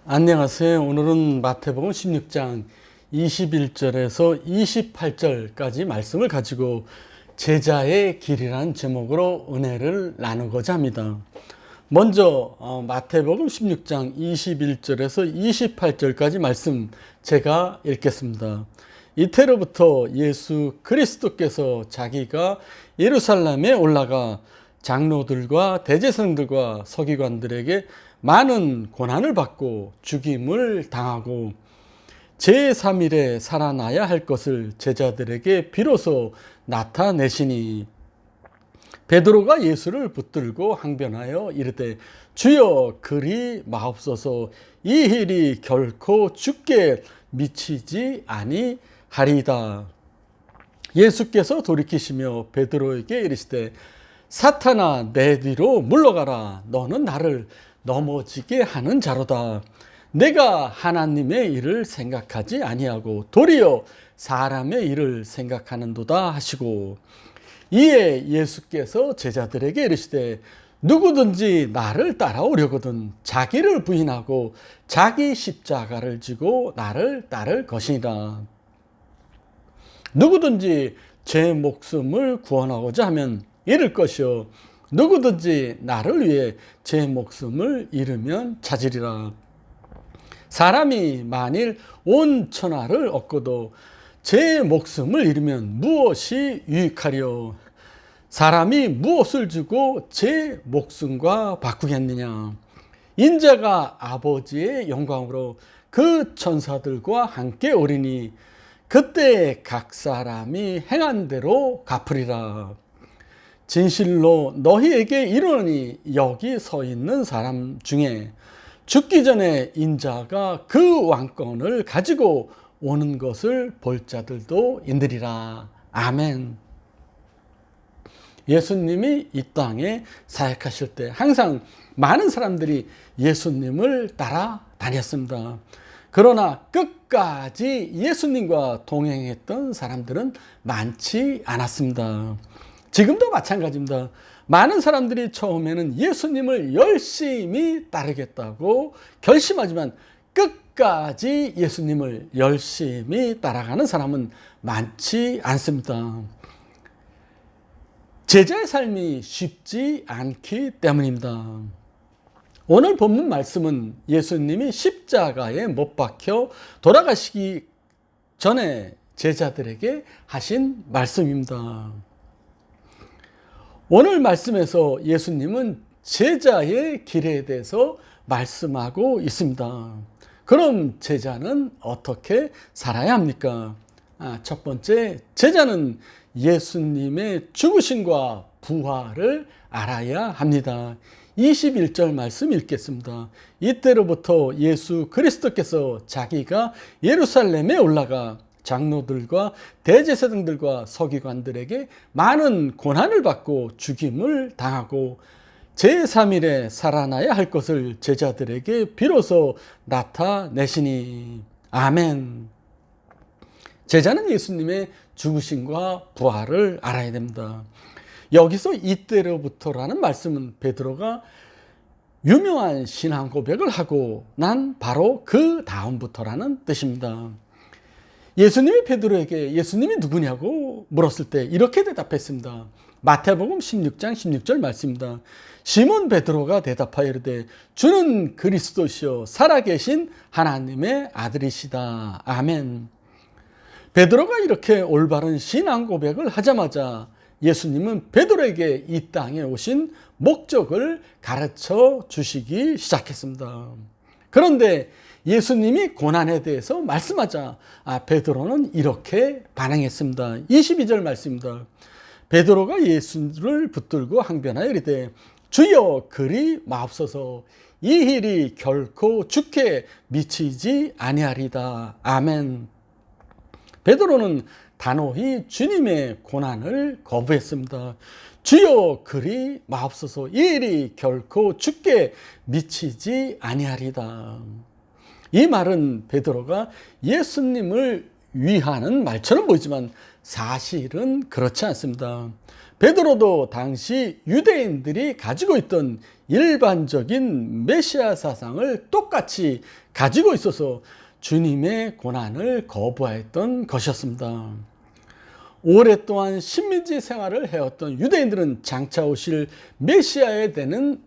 안녕하세요. 오늘은 마태복음 16장 21절에서 28절까지 말씀을 가지고 제자의 길이라는 제목으로 은혜를 나누고자 합니다. 먼저 마태복음 16장 21절에서 28절까지 말씀 제가 읽겠습니다. 이때로부터 예수 그리스도께서 자기가 예루살렘에 올라가 장로들과 대제사장들과 서기관들에게 많은 고난을 받고 죽임을 당하고 제3일에 살아나야 할 것을 제자들에게 비로소 나타내시니 베드로가 예수를 붙들고 항변하여 이르되 주여 그리 마옵소서 이 일이 결코 죽게 미치지 아니하리이다. 예수께서 돌이키시며 베드로에게 이르시되 사탄아 내 뒤로 물러가라. 너는 나를 넘어지게 하는 자로다. 내가 하나님의 일을 생각하지 아니하고 도리어 사람의 일을 생각하는도다 하시고 이에 예수께서 제자들에게 이르시되 누구든지 나를 따라오려거든 자기를 부인하고 자기 십자가를 지고 나를 따를 것이니라. 누구든지 제 목숨을 구원하고자 하면 잃을 것이요 누구든지 나를 위해 제 목숨을 잃으면 찾으리라. 사람이 만일 온 천하를 얻고도 제 목숨을 잃으면 무엇이 유익하리요? 사람이 무엇을 주고 제 목숨과 바꾸겠느냐? 인자가 아버지의 영광으로 그 천사들과 함께 오리니 그때 각 사람이 행한 대로 갚으리라. 진실로 너희에게 이르노니 여기 서 있는 사람 중에 죽기 전에 인자가 그 왕권을 가지고 오는 것을 볼 자들도 있으리라. 아멘. 예수님이 이 땅에 사역하실 때 항상 많은 사람들이 예수님을 따라다녔습니다. 그러나 끝까지 예수님과 동행했던 사람들은 많지 않았습니다. 지금도 마찬가지입니다. 많은 사람들이 처음에는 예수님을 열심히 따르겠다고 결심하지만 끝까지 예수님을 열심히 따라가는 사람은 많지 않습니다. 제자의 삶이 쉽지 않기 때문입니다. 오늘 본문 말씀은 예수님이 십자가에 못 박혀 돌아가시기 전에 제자들에게 하신 말씀입니다. 오늘 말씀에서 예수님은 제자의 길에 대해서 말씀하고 있습니다. 그럼 제자는 어떻게 살아야 합니까? 첫 번째, 제자는 예수님의 죽으심과 부활을 알아야 합니다. 21절 말씀 읽겠습니다. 이때로부터 예수 그리스도께서 자기가 예루살렘에 올라가 장로들과 대제사장들과 서기관들에게 많은 고난을 받고 죽임을 당하고 제3일에 살아나야 할 것을 제자들에게 비로소 나타내시니 아멘. 제자는 예수님의 죽으심과 부활을 알아야 됩니다. 여기서 이때로부터라는 말씀은 베드로가 유명한 신앙 고백을 하고 난 바로 그 다음부터라는 뜻입니다. 예수님이 베드로에게 예수님이 누구냐고 물었을 때 이렇게 대답했습니다. 마태복음 16장 16절 말씀입니다. 시몬 베드로가 대답하여 이르되 주는 그리스도시요 살아계신 하나님의 아들이시다. 아멘. 베드로가 이렇게 올바른 신앙 고백을 하자마자 예수님은 베드로에게 이 땅에 오신 목적을 가르쳐 주시기 시작했습니다. 그런데 예수님이 고난에 대해서 말씀하자 베드로는 이렇게 반응했습니다. 22절 말씀입니다. 베드로가 예수를 붙들고 항변하여 이르되 주여 그리 마옵소서 이 일이 결코 죽게 미치지 아니하리다. 아멘. 베드로는 단호히 주님의 고난을 거부했습니다. 주여 그리 마옵소서 이 일이 결코 죽게 미치지 아니하리다. 이 말은 베드로가 예수님을 위하는 말처럼 보이지만 사실은 그렇지 않습니다. 베드로도 당시 유대인들이 가지고 있던 일반적인 메시아 사상을 똑같이 가지고 있어서 주님의 고난을 거부하였던 것이었습니다. 오랫동안 식민지 생활을 해왔던 유대인들은 장차 오실 메시아에 대한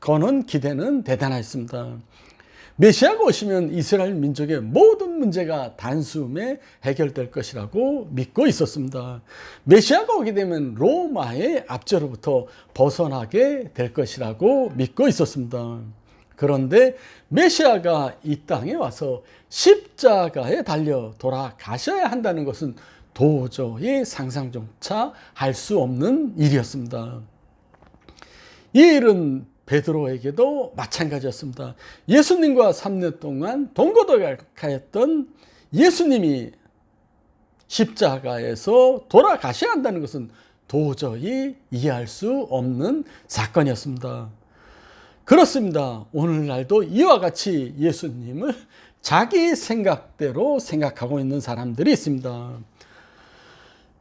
거는 기대는 대단했습니다. 메시아가 오시면 이스라엘 민족의 모든 문제가 단숨에 해결될 것이라고 믿고 있었습니다. 메시아가 오게 되면 로마의 압제로부터 벗어나게 될 것이라고 믿고 있었습니다. 그런데 메시아가 이 땅에 와서 십자가에 달려 돌아가셔야 한다는 것은 도저히 상상조차 할 수 없는 일이었습니다. 이 일은 베드로에게도 마찬가지였습니다. 예수님과 3년 동안 동고동락하였던 예수님이 십자가에서 돌아가셔야 한다는 것은 도저히 이해할 수 없는 사건이었습니다. 그렇습니다. 오늘날도 이와 같이 예수님을 자기 생각대로 생각하고 있는 사람들이 있습니다.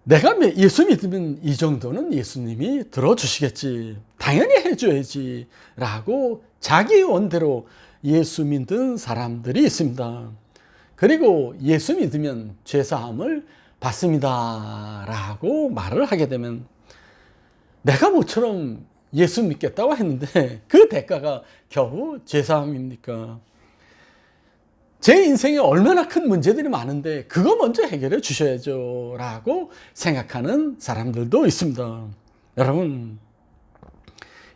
내가 예수 믿으면 이 정도는 예수님이 들어주시겠지, 당연히 해줘야지 라고 자기 원대로 예수 믿는 사람들이 있습니다. 그리고 예수 믿으면 죄사함을 받습니다 라고 말을 하게 되면 내가 모처럼 예수 믿겠다고 했는데 그 대가가 겨우 죄사함입니까? 제 인생에 얼마나 큰 문제들이 많은데 그거 먼저 해결해 주셔야죠 라고 생각하는 사람들도 있습니다. 여러분,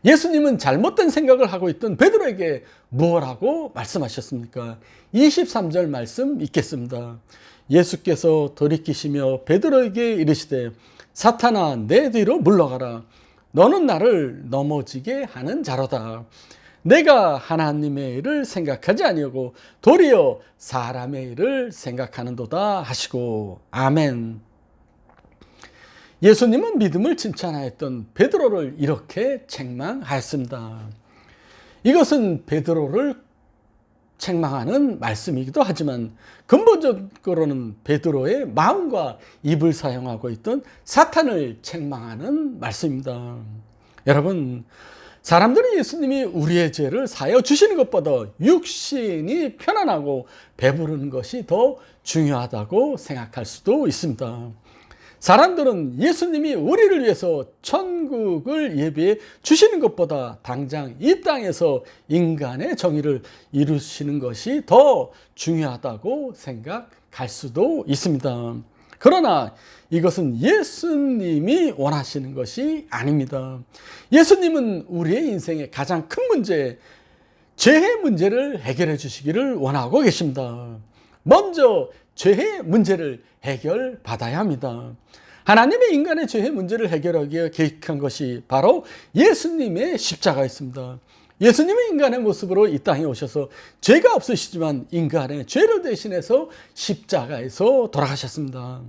예수님은 잘못된 생각을 하고 있던 베드로에게 무엇라고 말씀하셨습니까? 23절 말씀 읽겠습니다. 예수께서 돌이키시며 베드로에게 이르시되 사탄아 내 뒤로 물러가라. 너는 나를 넘어지게 하는 자로다. 내가 하나님의 일을 생각하지 아니하고 도리어 사람의 일을 생각하는도다 하시고. 아멘. 예수님은 믿음을 칭찬하였던 베드로를 이렇게 책망하였습니다. 이것은 베드로를 책망하는 말씀이기도 하지만 근본적으로는 베드로의 마음과 입을 사용하고 있던 사탄을 책망하는 말씀입니다. 여러분, 사람들은 예수님이 우리의 죄를 사하여 주시는 것보다 육신이 편안하고 배부르는 것이 더 중요하다고 생각할 수도 있습니다. 사람들은 예수님이 우리를 위해서 천국을 예비해 주시는 것보다 당장 이 땅에서 인간의 정의를 이루시는 것이 더 중요하다고 생각할 수도 있습니다. 그러나 이것은 예수님이 원하시는 것이 아닙니다. 예수님은 우리의 인생의 가장 큰 문제, 죄의 문제를 해결해 주시기를 원하고 계십니다. 먼저 죄의 문제를 해결받아야 합니다. 하나님의 인간의 죄의 문제를 해결하기 위해 계획한 것이 바로 예수님의 십자가였습니다. 예수님은 인간의 모습으로 이 땅에 오셔서 죄가 없으시지만 인간의 죄를 대신해서 십자가에서 돌아가셨습니다.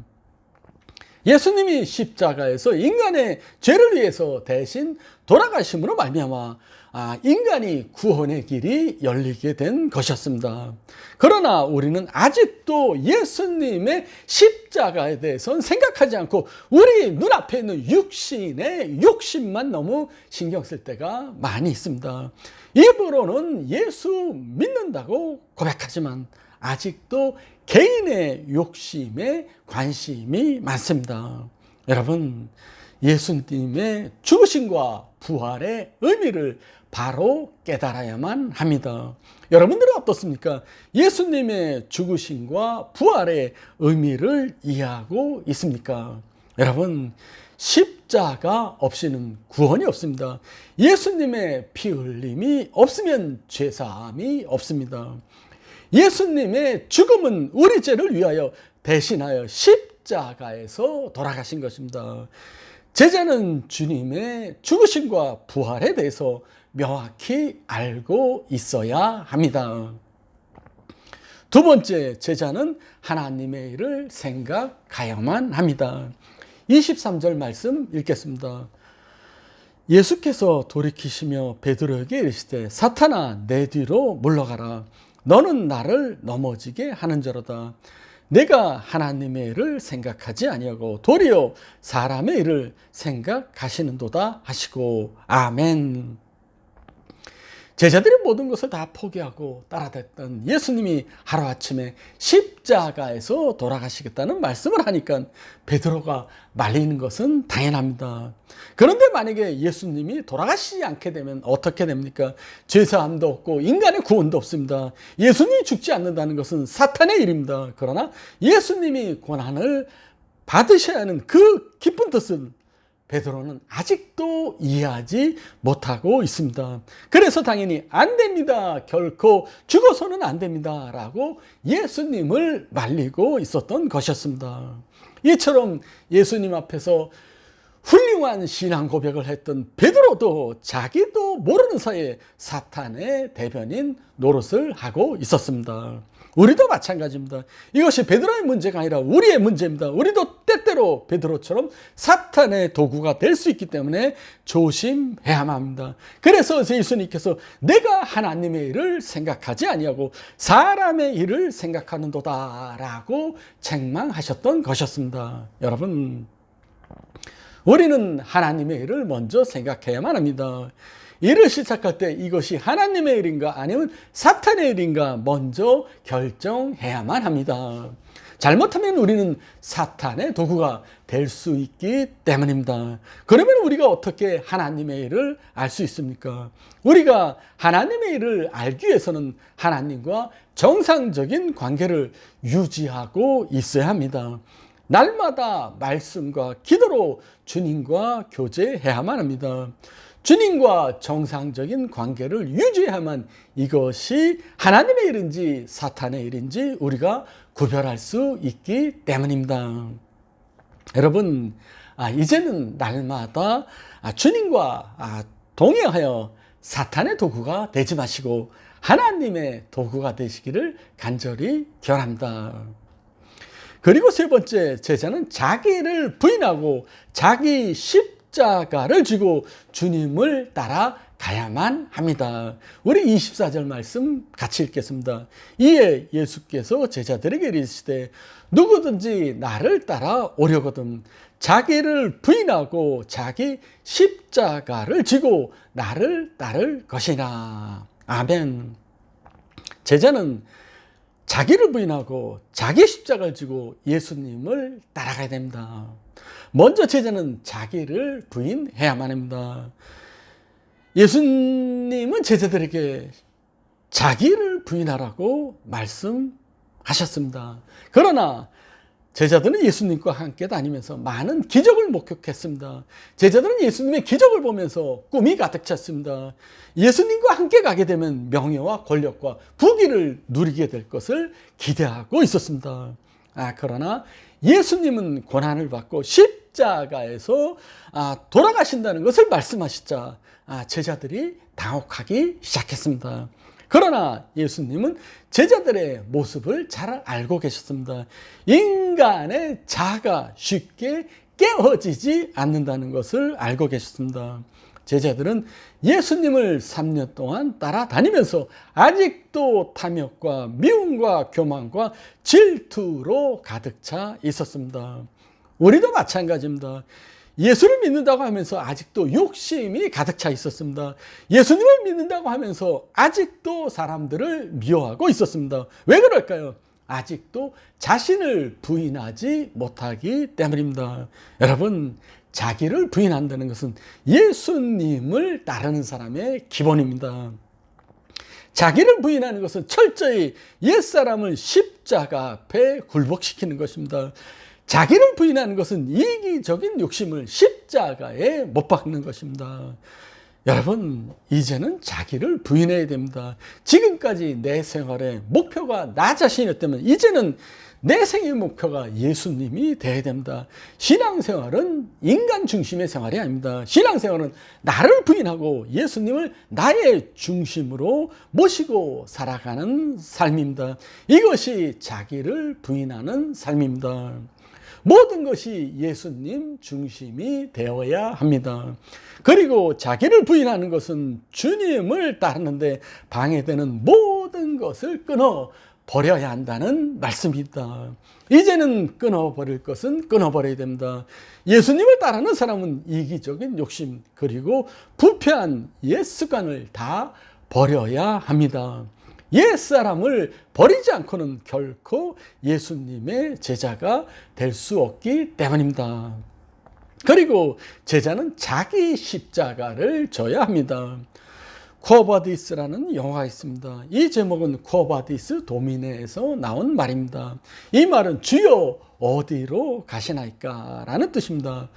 예수님이 십자가에서 인간의 죄를 위해서 대신 돌아가심으로 말미암아 인간이 구원의 길이 열리게 된 것이었습니다. 그러나 우리는 아직도 예수님의 십자가에 대해서는 생각하지 않고 우리 눈앞에 있는 육신의 욕심만 너무 신경 쓸 때가 많이 있습니다. 입으로는 예수 믿는다고 고백하지만 아직도 개인의 욕심에 관심이 많습니다. 여러분, 예수님의 죽으심과 부활의 의미를 바로 깨달아야만 합니다. 여러분들은 어떻습니까? 예수님의 죽으심과 부활의 의미를 이해하고 있습니까? 여러분, 십자가 없이는 구원이 없습니다. 예수님의 피 흘림이 없으면 죄사함이 없습니다. 예수님의 죽음은 우리 죄를 위하여 대신하여 십자가에서 돌아가신 것입니다. 제자는 주님의 죽으심과 부활에 대해서 명확히 알고 있어야 합니다. 두 번째, 제자는 하나님의 일을 생각하야만 합니다. 23절 말씀 읽겠습니다. 예수께서 돌이키시며 베드로에게 이르시되 사탄아 내 뒤로 물러가라. 너는 나를 넘어지게 하는 자로다. 내가 하나님의 일을 생각하지 아니하고 도리어 사람의 일을 생각하시는도다 하시고 아멘. 제자들이 모든 것을 다 포기하고 따라댔던 예수님이 하루아침에 십자가에서 돌아가시겠다는 말씀을 하니까 베드로가 말리는 것은 당연합니다. 그런데 만약에 예수님이 돌아가시지 않게 되면 어떻게 됩니까? 죄사함도 없고 인간의 구원도 없습니다. 예수님이 죽지 않는다는 것은 사탄의 일입니다. 그러나 예수님이 고난을 받으셔야 하는 그 깊은 뜻은 베드로는 아직도 이해하지 못하고 있습니다. 그래서 당연히 안 됩니다. 결코 죽어서는 안 됩니다. 라고 예수님을 말리고 있었던 것이었습니다. 이처럼 예수님 앞에서 훌륭한 신앙 고백을 했던 베드로도 자기도 모르는 사이에 사탄의 대변인 노릇을 하고 있었습니다. 우리도 마찬가지입니다. 이것이 베드로의 문제가 아니라 우리의 문제입니다. 우리도 때때로 베드로처럼 사탄의 도구가 될 수 있기 때문에 조심해야만 합니다. 그래서 예수님께서 내가 하나님의 일을 생각하지 아니하고 사람의 일을 생각하는도다 라고 책망하셨던 것이었습니다. 여러분, 우리는 하나님의 일을 먼저 생각해야만 합니다. 일을 시작할 때 이것이 하나님의 일인가 아니면 사탄의 일인가 먼저 결정해야만 합니다. 잘못하면 우리는 사탄의 도구가 될 수 있기 때문입니다. 그러면 우리가 어떻게 하나님의 일을 알 수 있습니까? 우리가 하나님의 일을 알기 위해서는 하나님과 정상적인 관계를 유지하고 있어야 합니다. 날마다 말씀과 기도로 주님과 교제해야만 합니다. 주님과 정상적인 관계를 유지해야만 이것이 하나님의 일인지 사탄의 일인지 우리가 구별할 수 있기 때문입니다. 여러분, 이제는 날마다 주님과 동행하여 사탄의 도구가 되지 마시고 하나님의 도구가 되시기를 간절히 기원합니다. 그리고 세 번째, 제자는 자기를 부인하고 자기 십자가를 지고 주님을 따라가야만 합니다. 우리 24절 말씀 같이 읽겠습니다. 이에 예수께서 제자들에게 이르시되 누구든지 나를 따라오려거든 자기를 부인하고 자기 십자가를 지고 나를 따를 것이나. 아멘. 제자는 자기를 부인하고 자기 십자가를 지고 예수님을 따라가야 됩니다. 먼저 제자는 자기를 부인해야만 합니다. 예수님은 제자들에게 자기를 부인하라고 말씀하셨습니다. 그러나 제자들은 예수님과 함께 다니면서 많은 기적을 목격했습니다. 제자들은 예수님의 기적을 보면서 꿈이 가득 찼습니다. 예수님과 함께 가게 되면 명예와 권력과 부귀를 누리게 될 것을 기대하고 있었습니다. 그러나 예수님은 고난을 받고 십자가에서 돌아가신다는 것을 말씀하시자 제자들이 당혹하기 시작했습니다. 그러나 예수님은 제자들의 모습을 잘 알고 계셨습니다. 인간의 자아가 쉽게 깨어지지 않는다는 것을 알고 계셨습니다. 제자들은 예수님을 3년 동안 따라다니면서 아직도 탐욕과 미움과 교만과 질투로 가득 차 있었습니다. 우리도 마찬가지입니다. 예수를 믿는다고 하면서 아직도 욕심이 가득 차 있었습니다. 예수님을 믿는다고 하면서 아직도 사람들을 미워하고 있었습니다. 왜 그럴까요? 아직도 자신을 부인하지 못하기 때문입니다. 여러분, 자기를 부인한다는 것은 예수님을 따르는 사람의 기본입니다. 자기를 부인하는 것은 철저히 옛사람을 십자가 앞에 굴복시키는 것입니다. 자기를 부인하는 것은 이기적인 욕심을 십자가에 못 박는 것입니다. 여러분, 이제는 자기를 부인해야 됩니다. 지금까지 내 생활의 목표가 나 자신이었다면 이제는 내 생의 목표가 예수님이 되어야 됩니다. 신앙생활은 인간 중심의 생활이 아닙니다. 신앙생활은 나를 부인하고 예수님을 나의 중심으로 모시고 살아가는 삶입니다. 이것이 자기를 부인하는 삶입니다. 모든 것이 예수님 중심이 되어야 합니다. 그리고 자기를 부인하는 것은 주님을 따르는데 방해되는 모든 것을 끊어 버려야 한다는 말씀입니다. 이제는 끊어버릴 것은 끊어버려야 됩니다. 예수님을 따르는 사람은 이기적인 욕심 그리고 부패한 옛 습관을 다 버려야 합니다. 옛 사람을 버리지 않고는 결코 예수님의 제자가 될 수 없기 때문입니다. 그리고 제자는 자기 십자가를 져야 합니다. 쿠어바디스라는 영화가 있습니다. 이 제목은 쿠어바디스 도미네에서 나온 말입니다. 이 말은 주여 어디로 가시나이까 라는 뜻입니다.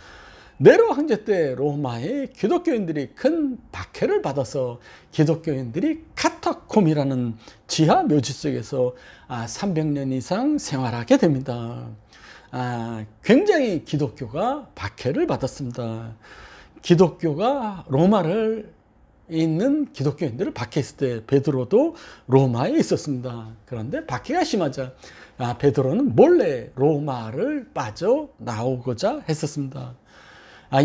네로 황제 때 로마의 기독교인들이 큰 박해를 받아서 기독교인들이 카타콤이라는 지하 묘지 속에서 300년 이상 생활하게 됩니다. 굉장히 기독교가 박해를 받았습니다. 기독교가 로마를 있는 기독교인들을 박해했을 때 베드로도 로마에 있었습니다. 그런데 박해가 심하자 베드로는 몰래 로마를 빠져나오고자 했었습니다.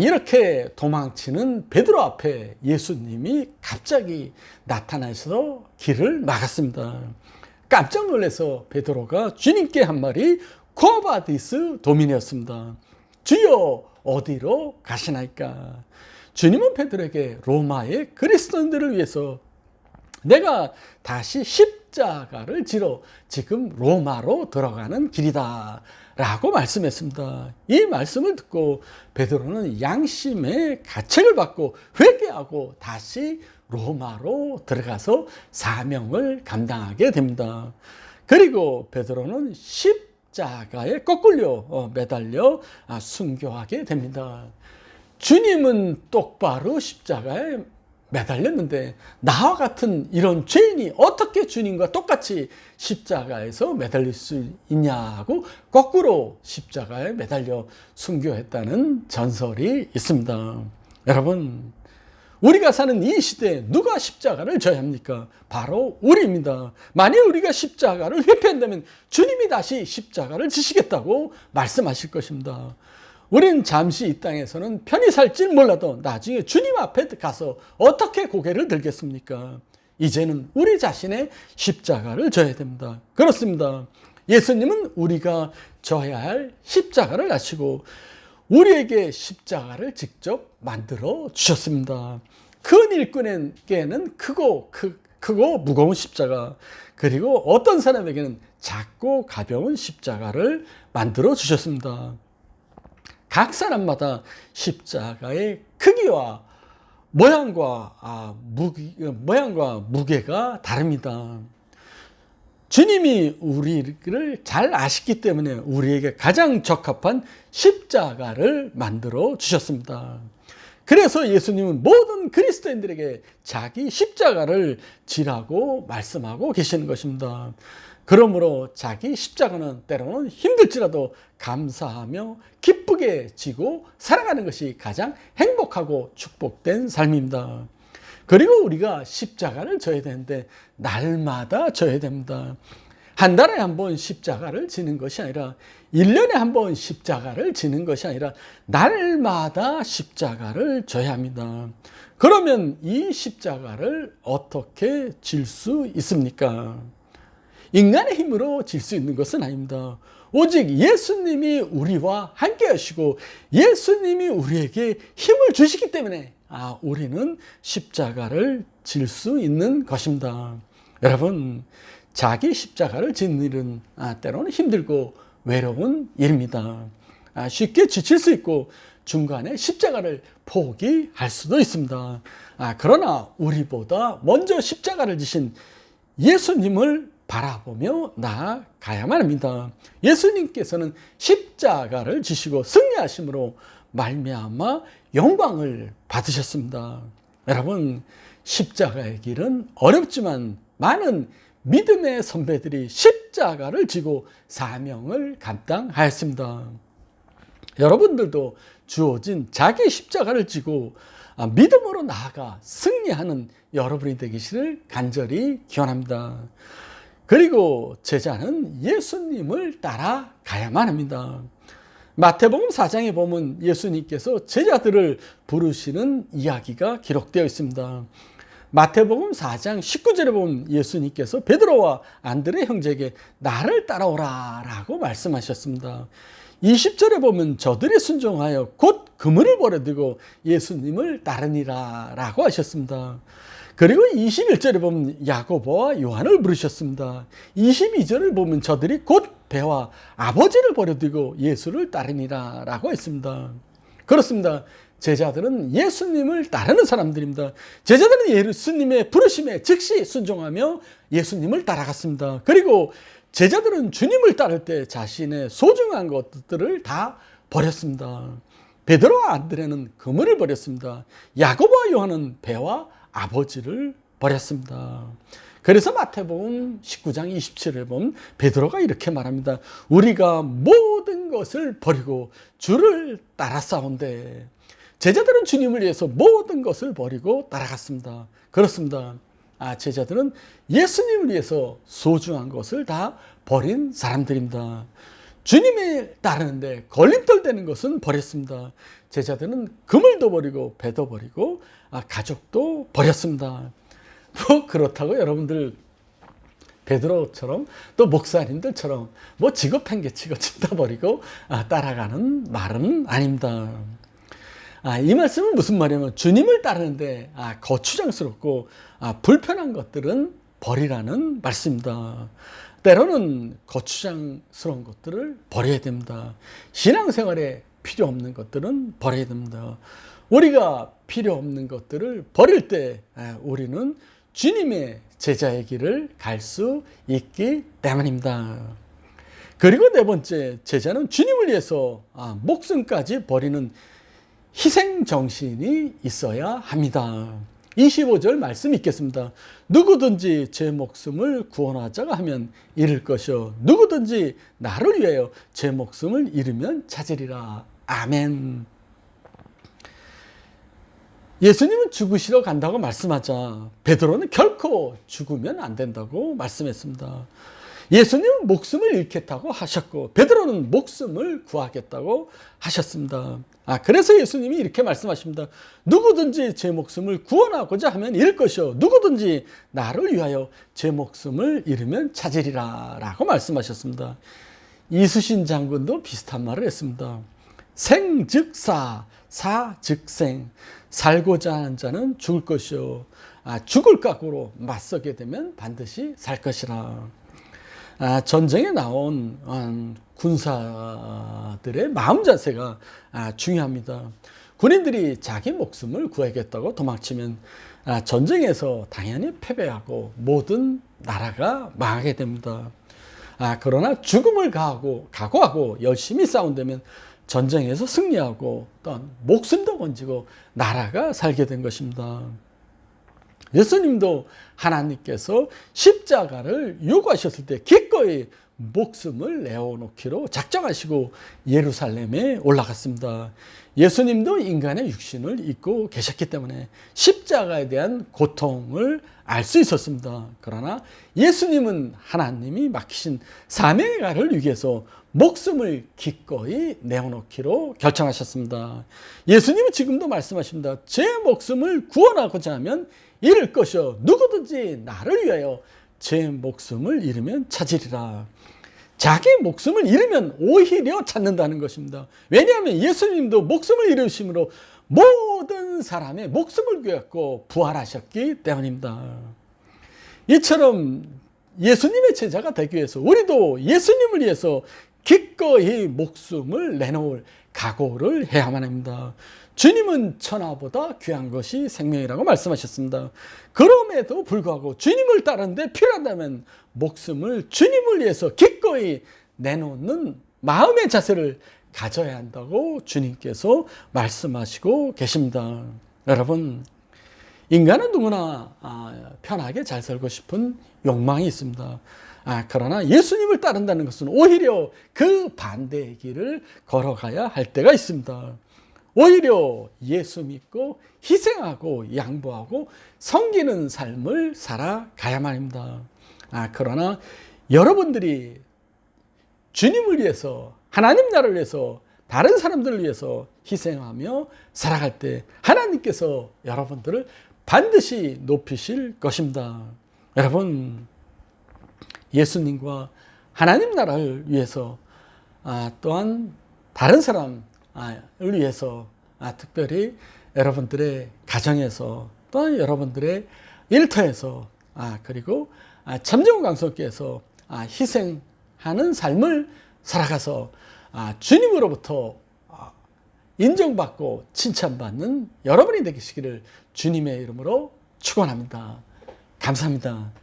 이렇게 도망치는 베드로 앞에 예수님이 갑자기 나타나셔서 길을 막았습니다. 깜짝 놀라서 베드로가 주님께 한 말이 쿠어바디스 도미네였습니다. 주여 어디로 가시나이까? 주님은 베드로에게 로마의 그리스도인들을 위해서 내가 다시 십자가를 지러 지금 로마로 들어가는 길이다 라고 말씀했습니다. 이 말씀을 듣고 베드로는 양심의 가책을 받고 회개하고 다시 로마로 들어가서 사명을 감당하게 됩니다. 그리고 베드로는 십자가에 거꾸로 매달려 순교하게 됩니다. 주님은 똑바로 십자가에 매달렸는데 나와 같은 이런 죄인이 어떻게 주님과 똑같이 십자가에서 매달릴 수 있냐고 거꾸로 십자가에 매달려 순교했다는 전설이 있습니다. 여러분, 우리가 사는 이 시대에 누가 십자가를 져야 합니까? 바로 우리입니다. 만약 우리가 십자가를 회피한다면 주님이 다시 십자가를 지시겠다고 말씀하실 것입니다. 우린 잠시 이 땅에서는 편히 살지 몰라도 나중에 주님 앞에 가서 어떻게 고개를 들겠습니까? 이제는 우리 자신의 십자가를 져야 됩니다. 그렇습니다. 예수님은 우리가 져야 할 십자가를 아시고 우리에게 십자가를 직접 만들어 주셨습니다. 큰 일꾼에게는 크고 무거운 십자가, 그리고 어떤 사람에게는 작고 가벼운 십자가를 만들어 주셨습니다. 각 사람마다 십자가의 크기와 모양과 무게가 다릅니다. 주님이 우리를 잘 아시기 때문에 우리에게 가장 적합한 십자가를 만들어 주셨습니다. 그래서 예수님은 모든 그리스도인들에게 자기 십자가를 지라고 말씀하고 계시는 것입니다. 그러므로 자기 십자가는 때로는 힘들지라도 감사하며 기쁘게 지고 살아가는 것이 가장 행복하고 축복된 삶입니다. 그리고 우리가 십자가를 져야 되는데 날마다 져야 됩니다. 한 달에 한 번 십자가를 지는 것이 아니라 1년에 한 번 십자가를 지는 것이 아니라 날마다 십자가를 져야 합니다. 그러면 이 십자가를 어떻게 질 수 있습니까? 인간의 힘으로 질 수 있는 것은 아닙니다. 오직 예수님이 우리와 함께 하시고 예수님이 우리에게 힘을 주시기 때문에 우리는 십자가를 질 수 있는 것입니다. 여러분, 자기 십자가를 짓는 일은 때로는 힘들고 외로운 일입니다. 쉽게 지칠 수 있고 중간에 십자가를 포기할 수도 있습니다. 그러나 우리보다 먼저 십자가를 지신 예수님을 바라보며 나아가야만 합니다. 예수님께서는 십자가를 지시고 승리하심으로 말미암아 영광을 받으셨습니다. 여러분, 십자가의 길은 어렵지만 많은 믿음의 선배들이 십자가를 지고 사명을 감당하였습니다. 여러분들도 주어진 자기 십자가를 지고 믿음으로 나아가 승리하는 여러분이 되기를 간절히 기원합니다. 그리고 제자는 예수님을 따라가야만 합니다. 마태복음 4장에 보면 예수님께서 제자들을 부르시는 이야기가 기록되어 있습니다. 마태복음 4장 19절에 보면 예수님께서 베드로와 안드레 형제에게 나를 따라오라 라고 말씀하셨습니다. 20절에 보면 저들이 순종하여 곧 그물을 버려두고 예수님을 따르니라 라고 하셨습니다. 그리고 21절에 보면 야고보와 요한을 부르셨습니다. 22절을 보면 저들이 곧 배와 아버지를 버려두고 예수를 따르니라 라고 했습니다. 그렇습니다. 제자들은 예수님을 따르는 사람들입니다. 제자들은 예수님의 부르심에 즉시 순종하며 예수님을 따라갔습니다. 그리고 제자들은 주님을 따를 때 자신의 소중한 것들을 다 버렸습니다. 베드로와 안드레는 그물을 버렸습니다. 야고보와 요한은 배와 아버지를 버렸습니다. 그래서 마태복음 19장 27절에 보면 베드로가 이렇게 말합니다. 우리가 모든 것을 버리고 주를 따라싸운데, 제자들은 주님을 위해서 모든 것을 버리고 따라갔습니다. 그렇습니다. 제자들은 예수님을 위해서 소중한 것을 다 버린 사람들입니다. 주님을 따르는데 걸림돌 되는 것은 버렸습니다. 제자들은 그물도 버리고 배도 버리고 가족도 버렸습니다. 뭐 그렇다고 여러분들 베드로처럼 또 목사님들처럼 뭐 직업 팽개치고 집 다 버리고 따라가는 말은 아닙니다. 이 말씀은 무슨 말이냐면 주님을 따르는데 거추장스럽고 불편한 것들은 버리라는 말씀입니다. 때로는 거추장스러운 것들을 버려야 됩니다. 신앙생활에 필요 없는 것들은 버려야 됩니다. 우리가 필요 없는 것들을 버릴 때 우리는 주님의 제자의 길을 갈 수 있기 때문입니다. 그리고 네 번째, 제자는 주님을 위해서 목숨까지 버리는 희생정신이 있어야 합니다. 25절 말씀 읽겠습니다. 누구든지 제 목숨을 구원하자가 하면 잃을 것이요 누구든지 나를 위하여 제 목숨을 잃으면 찾으리라. 아멘. 예수님은 죽으시러 간다고 말씀하자 베드로는 결코 죽으면 안 된다고 말씀했습니다. 예수님은 목숨을 잃겠다고 하셨고 베드로는 목숨을 구하겠다고 하셨습니다. 그래서 예수님이 이렇게 말씀하십니다. 누구든지 제 목숨을 구원하고자 하면 잃을 것이요 누구든지 나를 위하여 제 목숨을 잃으면 찾으리라 라고 말씀하셨습니다. 이수신 장군도 비슷한 말을 했습니다. 생 즉 사, 사 즉 생. 살고자 하는 자는 죽을 것이요 죽을 각오로 맞서게 되면 반드시 살 것이라. 전쟁에 나온 군사들의 마음 자세가 중요합니다. 군인들이 자기 목숨을 구하겠다고 도망치면 전쟁에서 당연히 패배하고 모든 나라가 망하게 됩니다. 그러나 죽음을 각오하고 열심히 싸운다면 전쟁에서 승리하고 또한 목숨도 건지고 나라가 살게 된 것입니다. 예수님도 하나님께서 십자가를 요구하셨을 때 기꺼이 목숨을 내어놓기로 작정하시고 예루살렘에 올라갔습니다. 예수님도 인간의 육신을 입고 계셨기 때문에 십자가에 대한 고통을 알 수 있었습니다. 그러나 예수님은 하나님이 맡기신 사명의 가를 위해서 목숨을 기꺼이 내어놓기로 결정하셨습니다. 예수님은 지금도 말씀하십니다. 제 목숨을 구원하고자 하면 잃을 것이요 누구든지 나를 위하여 제 목숨을 잃으면 찾으리라. 자기 목숨을 잃으면 오히려 찾는다는 것입니다. 왜냐하면 예수님도 목숨을 잃으심으로 모든 사람의 목숨을 구했고 부활하셨기 때문입니다. 이처럼 예수님의 제자가 되기 위해서 우리도 예수님을 위해서 기꺼이 목숨을 내놓을 각오를 해야만 합니다. 주님은 천하보다 귀한 것이 생명이라고 말씀하셨습니다. 그럼에도 불구하고 주님을 따르는데 필요하다면 목숨을 주님을 위해서 기꺼이 내놓는 마음의 자세를 가져야 한다고 주님께서 말씀하시고 계십니다. 여러분, 인간은 누구나 편하게 잘 살고 싶은 욕망이 있습니다. 그러나 예수님을 따른다는 것은 오히려 그 반대의 길을 걸어가야 할 때가 있습니다. 오히려 예수 믿고 희생하고 양보하고 섬기는 삶을 살아가야만 합니다. 그러나 여러분들이 주님을 위해서 하나님 나라를 위해서 다른 사람들을 위해서 희생하며 살아갈 때 하나님께서 여러분들을 반드시 높이실 것입니다. 여러분, 예수님과 하나님 나라를 위해서 또한 다른 사람을 위해서 특별히 여러분들의 가정에서 또한 여러분들의 일터에서 그리고 참정우 강성께서 희생하는 삶을 살아가서 주님으로부터 인정받고 칭찬받는 여러분이 되시기를 주님의 이름으로 축원합니다. 감사합니다.